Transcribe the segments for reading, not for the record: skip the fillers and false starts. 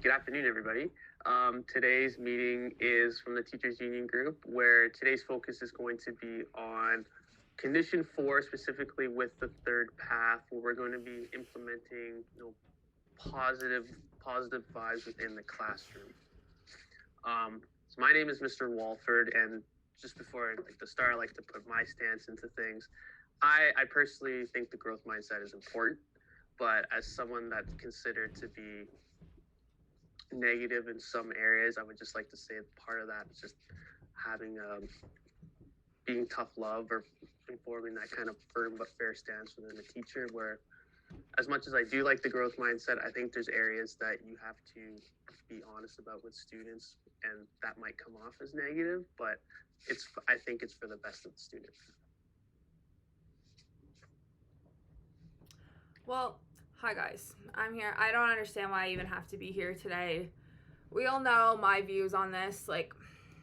Good afternoon, everybody. Today's meeting is from the Teachers Union Group, where today's focus is going to be on Condition 4, specifically with the third path, where we're going to be implementing, positive vibes within the classroom. So my name is Mr. Walford, and just before I like to start, I like to put my stance into things. I personally think the growth mindset is important, but as someone that's considered to be negative in some areas, I would just like to say part of that is just having being tough love or informing that kind of firm but fair stance within a teacher, where as much as I do like the growth mindset, I think there's areas that you have to be honest about with students, and that might come off as negative, but I think it's for the best of the student. Well, hi guys. I'm here. I don't understand why I even have to be here today. We all know my views on this. Like,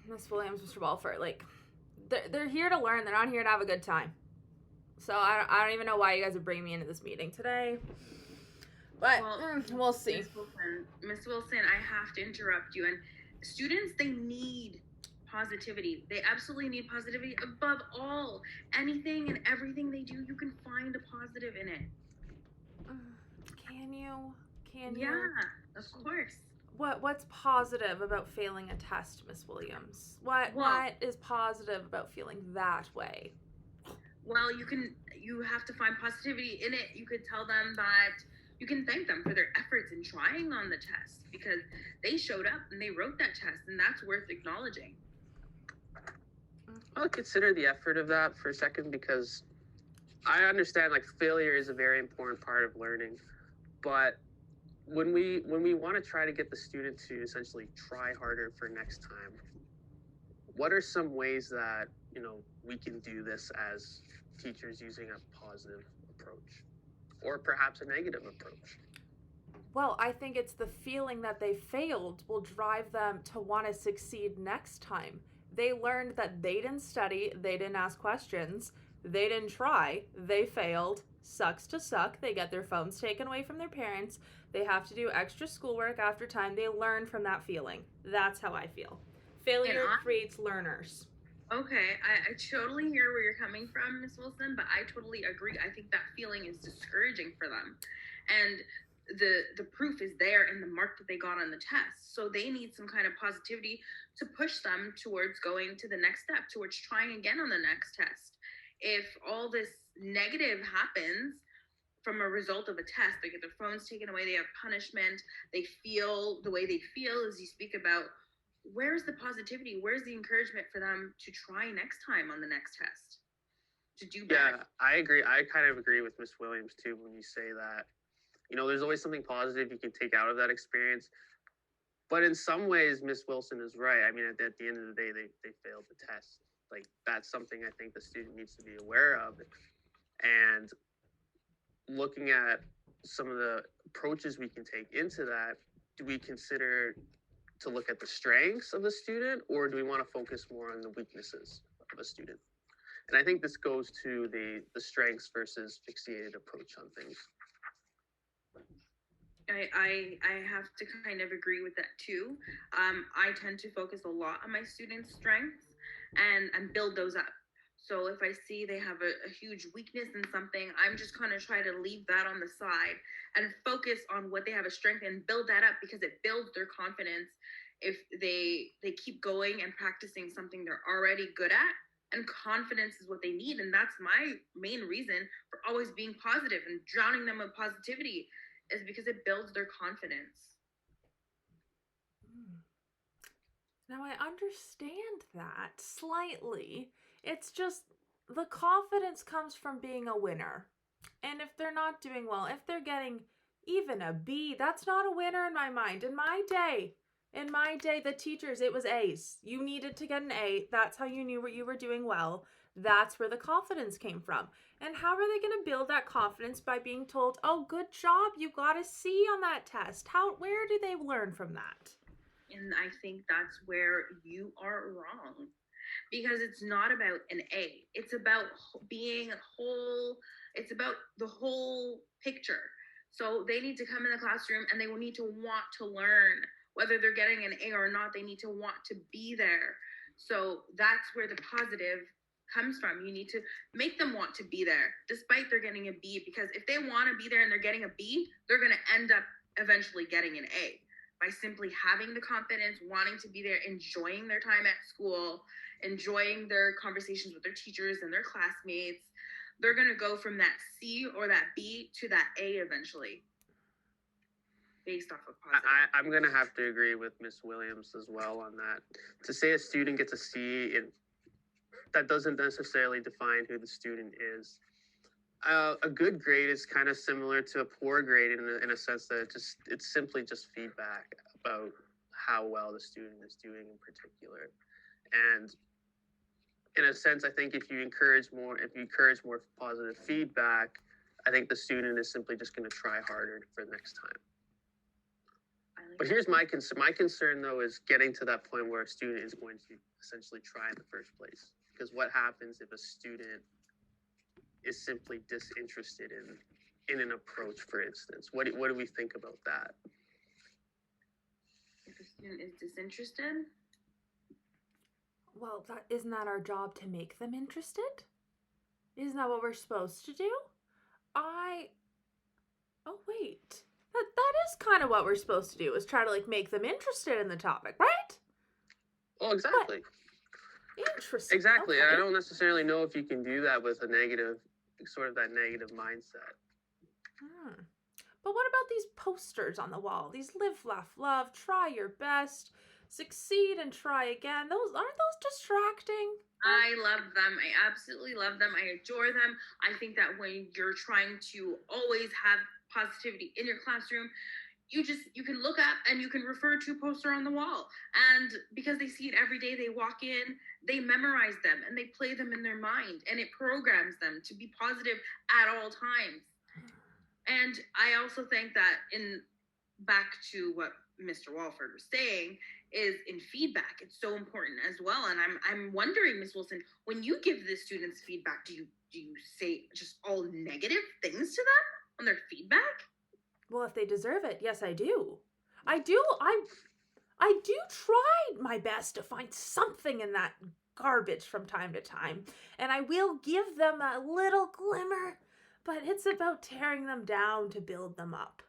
Miss Williams, Mr. Walford, like, they're here to learn. They're not here to have a good time. So I don't even know why you guys are bringing me into this meeting today. But we'll see. Miss Wilson, I have to interrupt you. And students, they need positivity. They absolutely need positivity above all. Anything and everything they do, you can find a positive in it. Can you? Yeah, of course. What's positive about failing a test, Miss Williams? What is positive about feeling that way? Well, you have to find positivity in it. You could tell them that you can thank them for their efforts in trying on the test, because they showed up and they wrote that test, and that's worth acknowledging. I'll consider the effort of that for a second, because I understand like failure is a very important part of learning, but when we want to try to get the student to essentially try harder for next time, what are some ways that we can do this as teachers using a positive approach or perhaps a negative approach? Well, I think it's the feeling that they failed will drive them to want to succeed next time. They learned that they didn't study, they didn't ask questions, they didn't try, they failed. Sucks to suck. They get their phones taken away from their parents. They have to do extra schoolwork after time. They learn from that feeling. That's how I feel. Failure creates learners. Okay, I totally hear where you're coming from, Miss Wilson, but I totally agree. I think that feeling is discouraging for them. And the proof is there in the mark that they got on the test. So they need some kind of positivity to push them towards going to the next step, towards trying again on the next test. If all this negative happens from a result of a test, they get their phones taken away, they have punishment, they feel the way they feel, as you speak about, where's the positivity? Where's the encouragement for them to try next time on the next test, to do better? Yeah, I agree. I kind of agree with Miss Williams too when you say that, there's always something positive you can take out of that experience. But in some ways, Miss Wilson is right. I mean, at the end of the day, they failed the test. Like, that's something I think the student needs to be aware of. And looking at some of the approaches we can take into that, do we consider to look at the strengths of the student, or do we want to focus more on the weaknesses of a student? And I think this goes to the strengths versus fixated approach on things. I have to kind of agree with that too. I tend to focus a lot on my students' strengths and build those up. So if I see they have a huge weakness in something, I'm just kind of try to leave that on the side and focus on what they have a strength and build that up, because it builds their confidence if they keep going and practicing something they're already good at. And confidence is what they need. And that's my main reason for always being positive and drowning them with positivity, is because it builds their confidence. Now I understand that slightly. It's just the confidence comes from being a winner. And if they're not doing well, if they're getting even a B, that's not a winner in my mind. In my day, the teachers, it was A's. You needed to get an A. That's how you knew what you were doing well. That's where the confidence came from. And how are they going to build that confidence? By being told, oh, good job, you got a C on that test. Where do they learn from that? And I think that's where you are wrong, because it's not about an A. It's about being whole. It's about the whole picture. So they need to come in the classroom and they will need to want to learn. Whether they're getting an A or not, they need to want to be there. So that's where the positive comes from. You need to make them want to be there despite they're getting a B, because if they want to be there and they're getting a B, they're going to end up eventually getting an A by simply having the confidence, wanting to be there, enjoying their time at school, enjoying their conversations with their teachers and their classmates. They're going to go from that C or that B to that A eventually, based off of positive. I'm going to have to agree with Miss Williams as well on that. To say a student gets a C, that doesn't necessarily define who the student is. A good grade is kind of similar to a poor grade in a sense that it's simply just feedback about how well the student is doing in particular. And in a sense, I think if you encourage more positive feedback, I think the student is simply just going to try harder for the next time. But here's my concern. My concern, though, is getting to that point where a student is going to essentially try in the first place. Because what happens if a student is simply disinterested in an approach, for instance? What do we think about that? If a student is disinterested? Well, isn't that our job to make them interested? Isn't that what we're supposed to do? Oh, wait. That is kind of what we're supposed to do, is try to, like, make them interested in the topic, right? Oh, exactly. Interesting. Exactly. Okay. I don't necessarily know if you can do that with a negative, sort of that negative mindset. But what about these posters on the wall? These live, laugh, love, try your best, succeed and try again. Aren't those distracting? I love them. I absolutely love them. I adore them. I think that when you're trying to always have positivity in your classroom, you can look up and you can refer to a poster on the wall. And because they see it every day, they walk in, they memorize them and they play them in their mind, and it programs them to be positive at all times. And I also think that back to what Mr. Walford was saying, is in feedback, it's so important as well. And I'm wondering, Ms. Wilson, when you give the students feedback, do you say just all negative things to them on their feedback? Well, if they deserve it, yes, I do. I do try my best to find something in that garbage from time to time, and I will give them a little glimmer, but it's about tearing them down to build them up.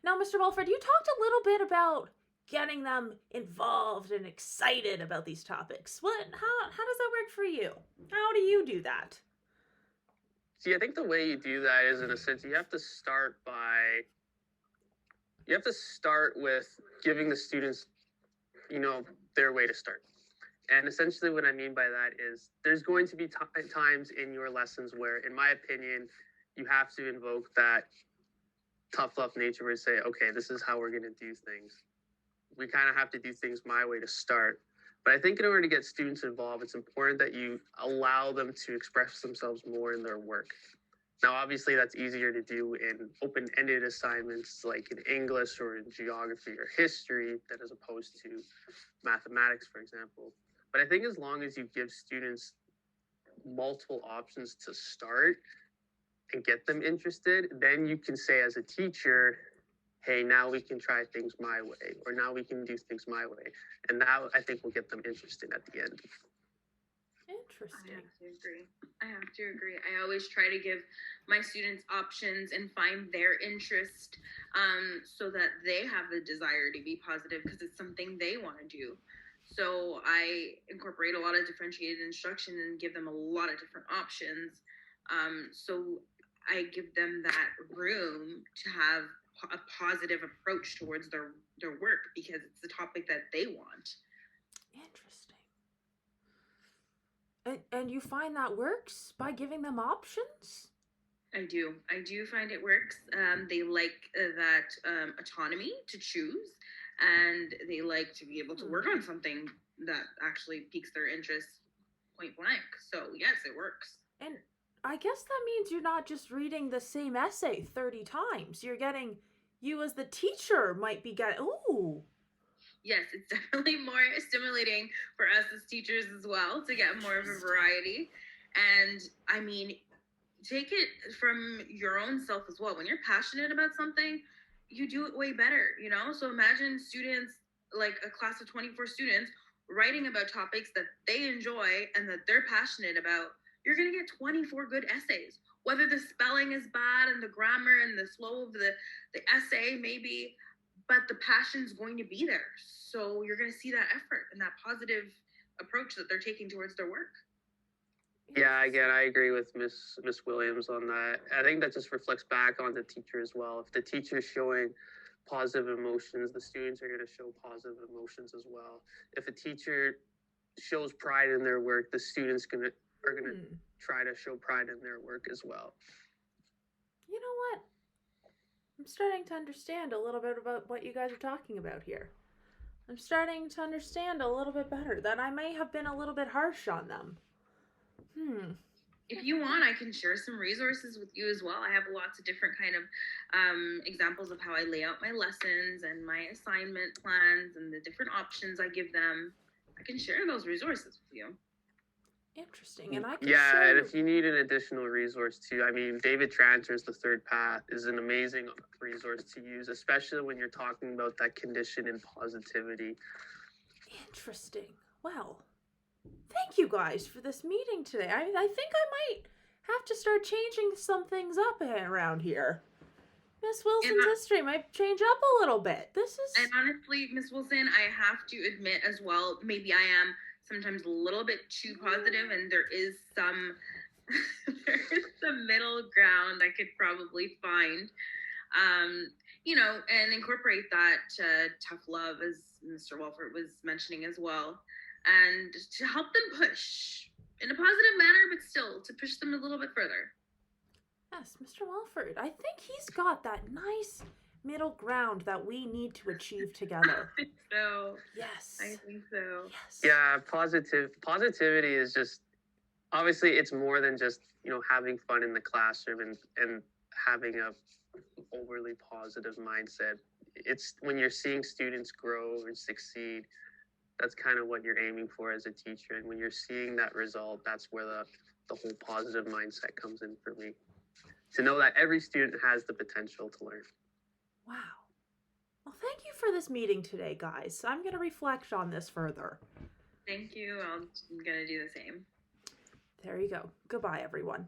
Now, Mr. Walford, you talked a little bit about getting them involved and excited about these topics. How does that work for you? How do you do that? See, I think the way you do that is, in a sense, you have to start with giving the students, their way to start. And essentially what I mean by that is there's going to be times in your lessons where, in my opinion, you have to invoke that tough love nature where you say, okay, this is how we're going to do things. We kind of have to do things my way to start. But I think in order to get students involved, it's important that you allow them to express themselves more in their work. Now, obviously, that's easier to do in open-ended assignments like in English or in geography or history than as opposed to mathematics, for example. But I think as long as you give students multiple options to start and get them interested, then you can say as a teacher, hey, now we can try things my way, or now we can do things my way. And that, I think, will get them interested at the end. Interesting. I have to agree. I always try to give my students options and find their interest, so that they have the desire to be positive because it's something they want to do. So I incorporate a lot of differentiated instruction and give them a lot of different options. So I give them that room to have a positive approach towards their work because it's the topic that they want. Interesting. And you find that works by giving them options? I do find it works. They like that autonomy to choose, and they like to be able to work on something that actually piques their interest point blank. So yes, it works. And I guess that means you're not just reading the same essay 30 times. You as the teacher might be getting, ooh. Yes, it's definitely more stimulating for us as teachers as well to get more of a variety. And I mean, take it from your own self as well. When you're passionate about something, you do it way better, you know? So imagine students, like a class of 24 students, writing about topics that they enjoy and that they're passionate about. You're going to get 24 good essays. Whether the spelling is bad and the grammar and the flow of the essay, maybe, but the passion's going to be there. So you're going to see that effort and that positive approach that they're taking towards their work. Yeah, again, I agree with Miss Williams on that. I think that just reflects back on the teacher as well. If the teacher's showing positive emotions, the students are going to show positive emotions as well. If a teacher shows pride in their work, the students are gonna try to show pride in their work as well. You know what? I'm starting to understand a little bit about what you guys are talking about here. I'm starting to understand a little bit better that I may have been a little bit harsh on them. If you want, I can share some resources with you as well. I have lots of different kind of examples of how I lay out my lessons and my assignment plans and the different options I give them. I can share those resources with you. Interesting. And I can Yeah, share... and if you need an additional resource too, I mean, David Tranter's The Third Path is an amazing resource to use, especially when you're talking about that condition and positivity. Interesting. Well, thank you guys for this meeting today. I think I might have to start changing some things up around here. Miss Wilson's history might change up a little bit. And honestly, Miss Wilson, I have to admit as well, maybe I am sometimes a little bit too positive, and there is some middle ground I could probably find. And incorporate that tough love, as Mr. Walford was mentioning as well, and to help them push in a positive manner, but still to push them a little bit further. Yes, Mr. Walford, I think he's got that nice middle ground that we need to achieve together. I think so. Yes. I think so. Yes. Yeah, positivity is just, obviously it's more than just, having fun in the classroom and having a overly positive mindset. It's when you're seeing students grow and succeed, that's kind of what you're aiming for as a teacher. And when you're seeing that result, that's where the whole positive mindset comes in for me. To know that every student has the potential to learn. Wow. Well, thank you for this meeting today, guys. I'm going to reflect on this further. Thank you. I'm going to do the same. There you go. Goodbye, everyone.